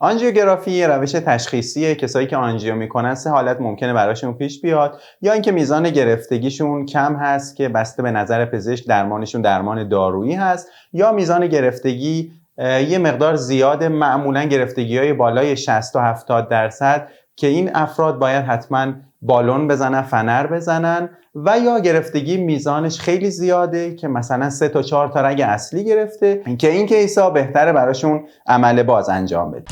آنژیوگرافی یه روش تشخیصیه. کسایی که آنژیو میکنن سه حالت ممکنه براشون پیش بیاد. یا اینکه میزان گرفتگیشون کم هست که بسته به نظر پزشک درمانشون درمان دارویی هست، یا میزان گرفتگی یه مقدار زیاده، معمولا گرفتگی‌های بالای 60 تا 70% که این افراد باید حتما بالون بزنن، فنر بزنن. و یا گرفتگی میزانش خیلی زیاده که مثلا 3 تا 4 تا رگ اصلی گرفته که این کیسا بهتره براشون عمل باز انجام بده.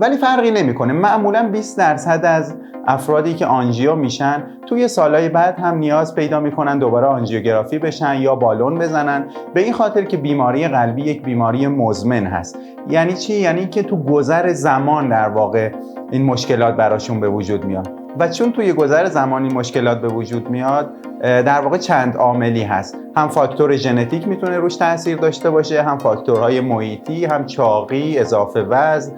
ولی فرقی نمیکنه. معمولا 20% از افرادی که آنژیو میشن توی سالهای بعد هم نیاز پیدا میکنن دوباره آنژیوگرافی بشن یا بالون بزنن، به این خاطر که بیماری قلبی یک بیماری مزمن هست. یعنی چی؟ یعنی که تو گذر زمان در واقع این مشکلات براشون به وجود میاد. و چون توی گذر زمانی مشکلات به وجود میاد، در واقع چند عاملی هست. هم فاکتور ژنتیک میتونه روش تاثیر داشته باشه، هم فاکتورهای محیطی، هم چاقی، اضافه وزن،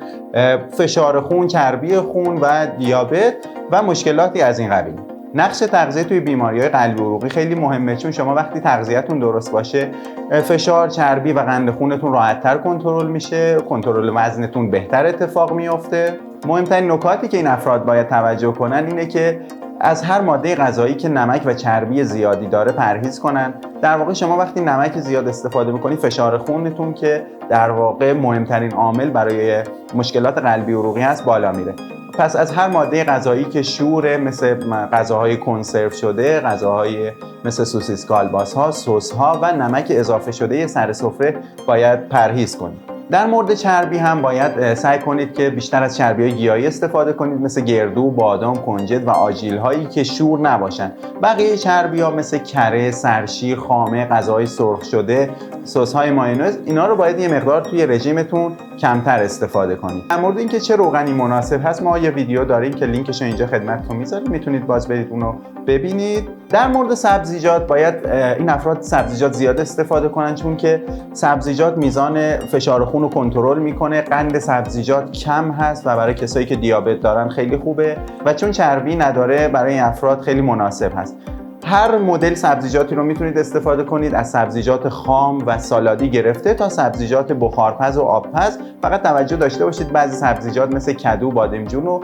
فشار خون، چربی خون و دیابت و مشکلاتی از این قبیل. نقش تغذیه توی بیماری‌های قلبی عروقی خیلی مهمه، چون شما وقتی تغذیه‌تون درست باشه، فشار، چربی و قند خونتون راحت‌تر کنترل میشه، کنترل وزنتون بهتر اتفاق میفته. مهمترین نکاتی که این افراد باید توجه کنن اینه که از هر ماده غذایی که نمک و چربی زیادی داره پرهیز کنن. در واقع شما وقتی نمک زیاد استفاده میکنید، فشار خونتون که در واقع مهمترین عامل برای مشکلات قلبی عروقی هست بالا میره. پس از هر ماده غذایی که شوره، مثل غذاهای کنسرو شده، غذاهای مثل سوسیس کالباس ها، سس ها و نمک اضافه شده سر سفره باید پرهیز کنید. در مورد چربی هم باید سعی کنید که بیشتر از چربی‌های گیاهی استفاده کنید، مثل گردو، بادام، کنجد و آجیل هایی که شور نباشن. بقیه چربی‌ها مثل کره، سرشیر، خامه، غذاهای سرخ شده، سس های مایونز، اینا رو باید یه مقدار توی رژیمتون کمتر استفاده کنید. در مورد اینکه چه روغنی مناسب هست، ما یه ویدیو داریم که لینکش رو اینجا خدمتتون میذاریم، میتونید باز برید اونو ببینید. در مورد سبزیجات باید این افراد سبزیجات زیاد استفاده کنن، چون که سبزیجات میزان فشار خون رو کنترل میکنه. قند سبزیجات کم هست و برای کسایی که دیابت دارن خیلی خوبه و چون چربی نداره برای این افراد خیلی مناسب هست. هر مدل سبزیجاتی رو میتونید استفاده کنید، از سبزیجات خام و سالادی گرفته تا سبزیجات بخارپز و آبپز. فقط توجه داشته باشید بعضی سبزیجات مثل کدو، بادمجون رو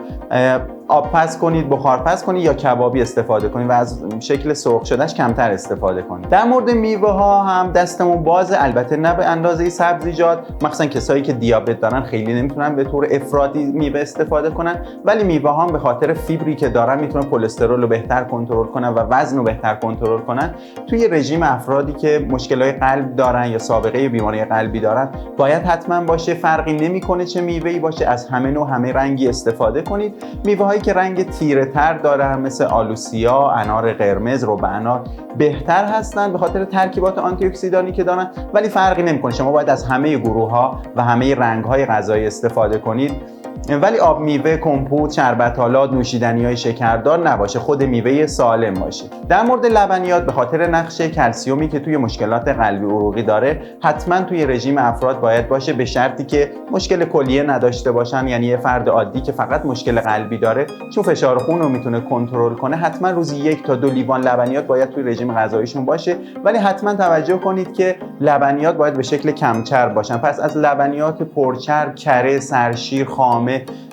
آبپز کنید، بخارپز کنید یا کبابی استفاده کنید و از شکل سرخ شدهش کمتر استفاده کنید. در مورد میوه ها هم دستمون بازه، البته نه به اندازه سبزیجات. مخصوصا کسایی که دیابت دارن خیلی نمیتونن به طور افراطی میوه استفاده کنن، ولی میوه ها هم به خاطر فیبری که دارن میتونن کلسترول رو بهتر کنترل کنن و وزن رو بهتر کنترل کنن. توی رژیم افرادی که مشکلات قلب دارن یا سابقه بیماری قلبی دارن باید حتما باشه. فرقی نمیکنه چه میوه‌ای باشه، از همه نوع همه رنگی استفاده کنید. میوه‌هایی که رنگ تیره تر دارن مثل آلوسیا، انار قرمز، ربع انار بهتر هستن به خاطر ترکیبات آنتی اکسیدانی که دارن، ولی فرقی نمیکنه. شما باید از همه گروه‌ها و همه رنگ‌های غذایی استفاده کنید. ولی آب میوه، کمپوت، شربت‌آلات، نوشیدنی‌های شکردار نباشه، خود میوه سالم باشه. در مورد لبنیات به خاطر نقش کلسیومی که توی مشکلات قلبی عروقی داره حتما توی رژیم افراد باید باشه، به شرطی که مشکل کلیه نداشته باشن. یعنی یه فرد عادی که فقط مشکل قلبی داره، چون فشار خون رو میتونه کنترل کنه، حتما روزی 1 تا 2 لیوان لبنیات باید توی رژیم غذاییشون باشه. ولی حتما توجه کنید که لبنیات باید به شکل کمچرب باشن. پس از لبنیات پرچرب، کره، سرشیر، خامه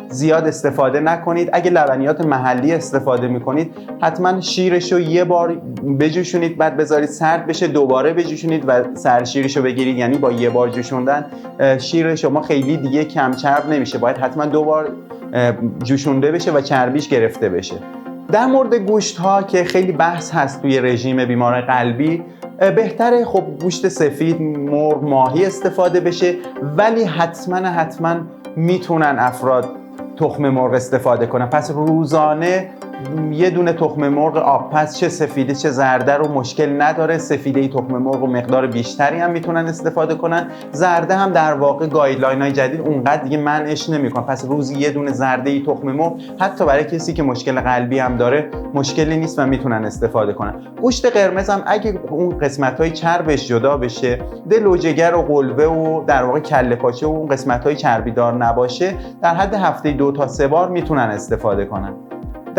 زیاد استفاده نکنید. اگه لبنیات محلی استفاده میکنید حتما شیرش رو یه بار بجوشونید، بعد بذارید سرد بشه، دوباره بجوشونید و سرشیرش رو بگیرید. یعنی با یه بار جوشوندن شیر شما خیلی دیگه کم چرب نمیشه، باید حتما 2 بار جوشونده بشه و چربیش گرفته بشه. در مورد گوشت ها که خیلی بحث هست توی رژیم بیمار قلبی، بهتره خب گوشت سفید، مرغ، ماهی استفاده بشه، ولی حتما میتونن افراد تخم مرغ استفاده کنن. پس روزانه یه دونه تخم مرغ آبپز، چه سفیده چه زرده، رو مشکل نداره. سفیده تخم مرغ و مقدار بیشتری هم میتونن استفاده کنن. زرده هم در واقع گایدلاین‌های جدید اونقدر دیگه منعش نمیکنه. پس روزی یه دونه زرده تخم مرغ حتی برای کسی که مشکل قلبی هم داره مشکلی نیست و میتونن استفاده کنن. گوشت قرمز هم اگه اون قسمت‌های چربش جدا بشه، دل و جگر و قلبه و در واقع کله پاچه و اون قسمت‌های چربیدار نباشه، در حد هفته 2 تا 3 بار میتونن استفاده کنن.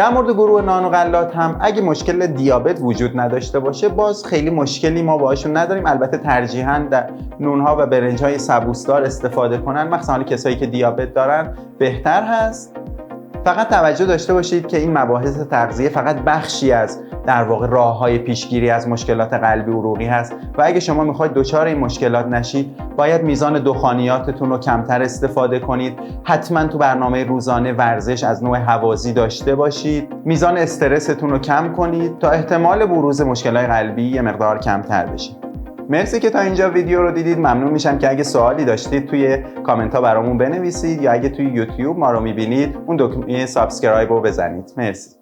در مورد گروه نان و غلات هم اگه مشکل دیابت وجود نداشته باشه باز خیلی مشکلی ما باهاشون نداریم. البته ترجیحاً در نونها و برنج‌های سبوسدار استفاده کنن، مثلا کسایی که دیابت دارن بهتر هست. فقط توجه داشته باشید که این مباحث تغذیه فقط بخشی از در واقع راه‌های پیشگیری از مشکلات قلبی عروقی هست و اگه شما میخواید دچار این مشکلات نشید باید میزان دخانیاتتون رو کمتر استفاده کنید. حتما تو برنامه روزانه ورزش از نوع هوازی داشته باشید. میزان استرستون رو کم کنید تا احتمال بروز مشکلات قلبی یه مقدار کمتر بشه. مرسی که تا اینجا ویدیو رو دیدید. ممنون میشم که اگه سوالی داشتید توی کامنت ها برامون بنویسید یا اگه توی یوتیوب ما رو میبینید اون دکمه سابسکرایب رو بزنید. مرسی.